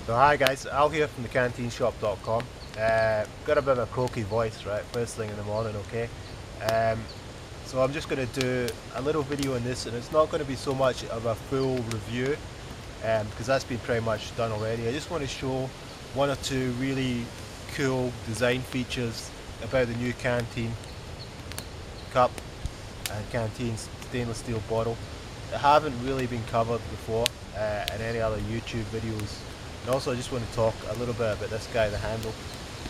So hi guys, Al here from thecanteenshop.com. Got a bit of a croaky voice, right, first thing in the morning, okay? So I'm just going to do a little video on this, and it's not going to be so much of a full review, because that's been pretty much done already. I just want to show one or two really cool design features about the new Canteen cup and Canteen stainless steel bottle that haven't really been covered before in any other YouTube videos. And also I just want to talk a little bit about this guy, the handle.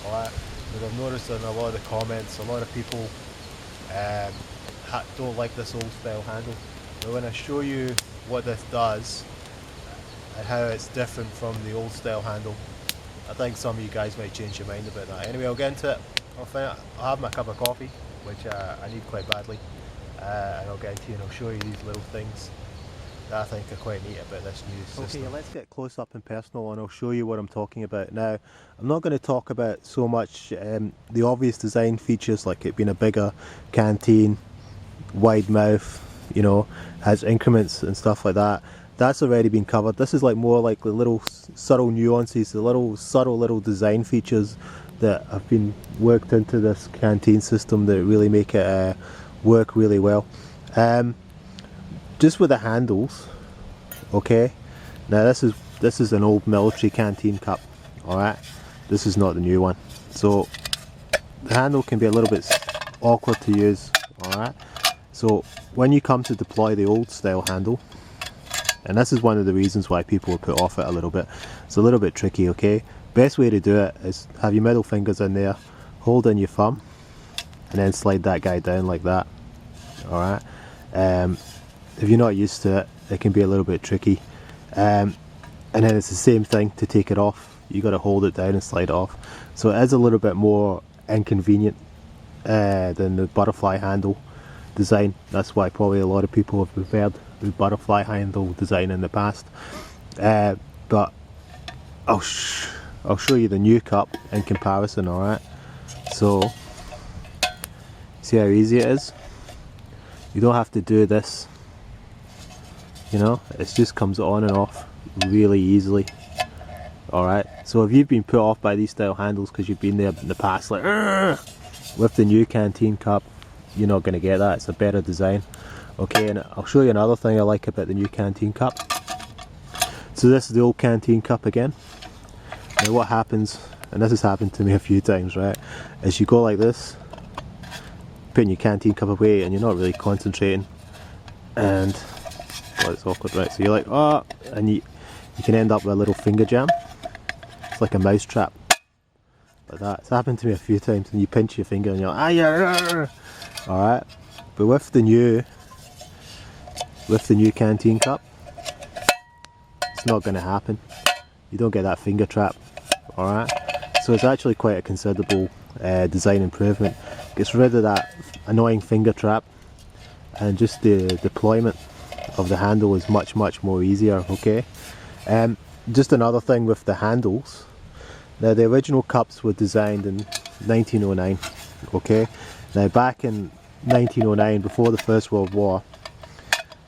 Alright, because I've noticed in a lot of the comments, a lot of people don't like this old style handle. But when I show you what this does and how it's different from the old style handle, I think some of you guys might change your mind about that. Anyway, I'll get into it. I'll have my cup of coffee, which I need quite badly, and I'll get into it and I'll show you these little things that I think are quite neat about this new system. Okay, let's get close up and personal, and I'll show you what I'm talking about. Now, I'm not going to talk about so much the obvious design features, like it being a bigger canteen, wide mouth, you know, has increments and stuff like that. That's already been covered. This is like more like the little subtle nuances, the little subtle little design features that have been worked into this canteen system that really make it work really well. Just with the handles, okay. Now this is an old military canteen cup, all right. This is not the new one, so the handle can be a little bit awkward to use, all right. So when you come to deploy the old style handle, and this is one of the reasons why people will put off it a little bit, it's a little bit tricky, okay. Best way to do it is have your middle fingers in there, hold in your thumb, and then slide that guy down like that, all right. If you're not used to it, it can be a little bit tricky. And then it's the same thing to take it off. You got to hold it down and slide it off. So it is a little bit more inconvenient than the butterfly handle design. That's why probably a lot of people have preferred the butterfly handle design in the past. But I'll show you the new cup in comparison, alright? So, see how easy it is? You don't have to do this. You know, it just comes on and off really easily. Alright, so if you've been put off by these style handles because you've been there in the past, like, with the new Canteen cup, you're not going to get that. It's a better design. Okay, and I'll show you another thing I like about the new Canteen cup. So this is the old Canteen cup again. Now what happens, and this has happened to me a few times, right, is you go like this, putting your Canteen cup away, and you're not really concentrating, and it's awkward, right? So you're like, oh, and you can end up with a little finger jam. It's like a mouse trap, like that. It's happened to me a few times, and you pinch your finger and you're like, ah, yeah, all right. But with the new Canteen cup, it's not going to happen. You don't get that finger trap, all right. So it's actually quite a considerable design improvement. Gets rid of that annoying finger trap, and just the deployment of the handle is much more easier, okay. Just another thing with the handles. Now the original cups were designed in 1909, okay. Now back in 1909, before the First World War,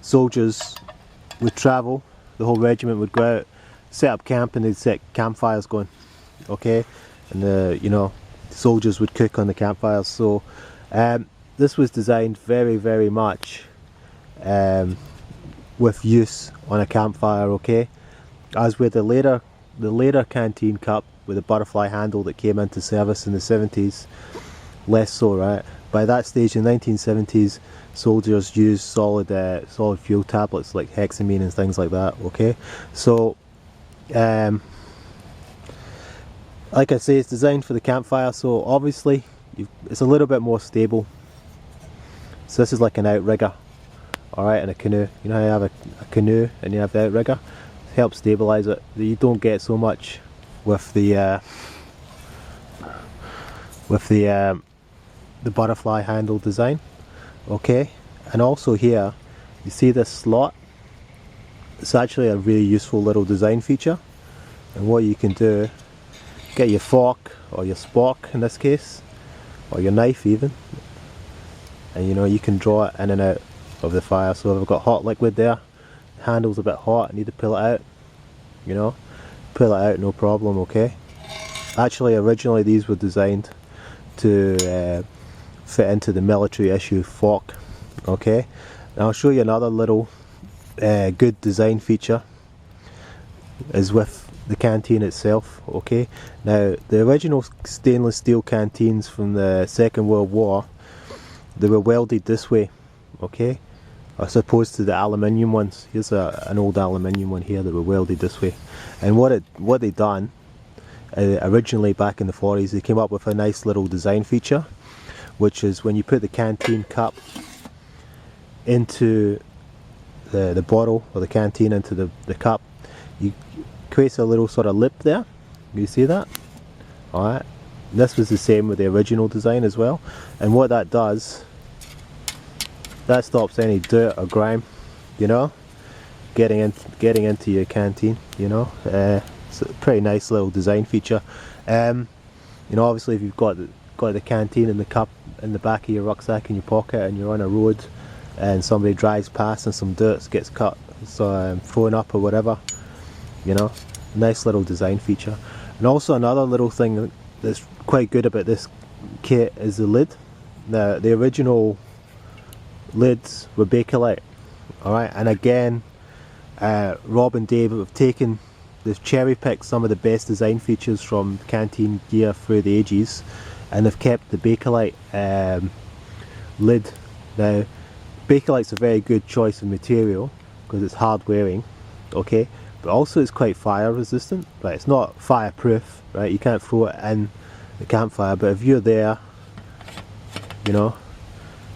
soldiers would travel, the whole regiment would go out, set up camp, and they'd set campfires going, okay, and the soldiers would cook on the campfires. So this was designed very much with use on a campfire, okay. As with the later Canteen cup with a butterfly handle that came into service in the 70s, less so, right. By that stage in the 1970s, soldiers used solid fuel tablets like hexamine and things like that, okay. So like I say, it's designed for the campfire, so obviously it's a little bit more stable. So this is like an outrigger, alright, and a canoe. You know how you have a canoe and you have the outrigger? It helps stabilize it. You don't get so much with the butterfly handle design, okay. And also here, you see this slot? It's actually a really useful little design feature. And what you can do, get your fork or your spork in this case, or your knife even, and you can draw it in and out of the fire. So if I've got hot liquid there, the handle's a bit hot, I need to pull it out, pull it out no problem, okay? Actually, originally these were designed to fit into the military issue fork, okay? And I'll show you another little good design feature is with the canteen itself, okay? Now, the original stainless steel canteens from the Second World War, they were welded this way, okay? As opposed to the aluminium ones. Here's an old aluminium one here that were welded this way. And what they done originally back in the 40s, they came up with a nice little design feature, which is when you put the canteen cup into the bottle, or the canteen into the cup, you create a little sort of lip there. You see that? Alright. This was the same with the original design as well. And what that does, that stops any dirt or grime, you know, getting into your canteen, you know. It's a pretty nice little design feature. You know, obviously if you've got the canteen and the cup in the back of your rucksack in your pocket and you're on a road and somebody drives past and some dirt gets cut, so thrown up or whatever, you know, nice little design feature. And also another little thing that's quite good about this kit is the lid. Now, the original lids were Bakelite, alright, and again Rob and Dave have taken, they've cherry picked some of the best design features from canteen gear through the ages, and they've kept the Bakelite lid. Now, Bakelite's a very good choice of material because it's hard wearing, okay, but also it's quite fire resistant. Right, it's not fireproof, right, you can't throw it in the campfire, but if you're there, you know,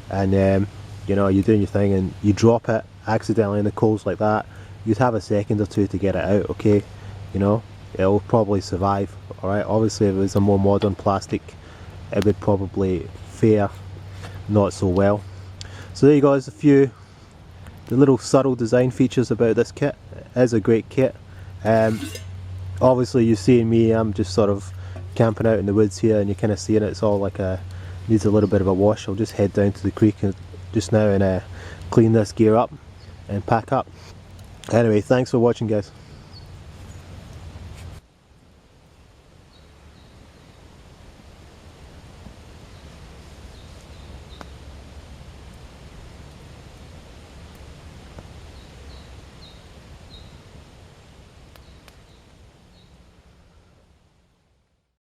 and you know, you're doing your thing and you drop it accidentally in the coals like that, you'd have a second or two to get it out, okay, you know, it'll probably survive, alright. Obviously if it was a more modern plastic, it would probably fare not so well. So there you go, there's a few the little subtle design features about this kit. It is a great kit. Obviously you seeing me, I'm just sort of camping out in the woods here, and you're kind of seeing it's all like needs a little bit of a wash. I'll just head down to the creek just now and clean this gear up and pack up. Anyway, thanks for watching, guys.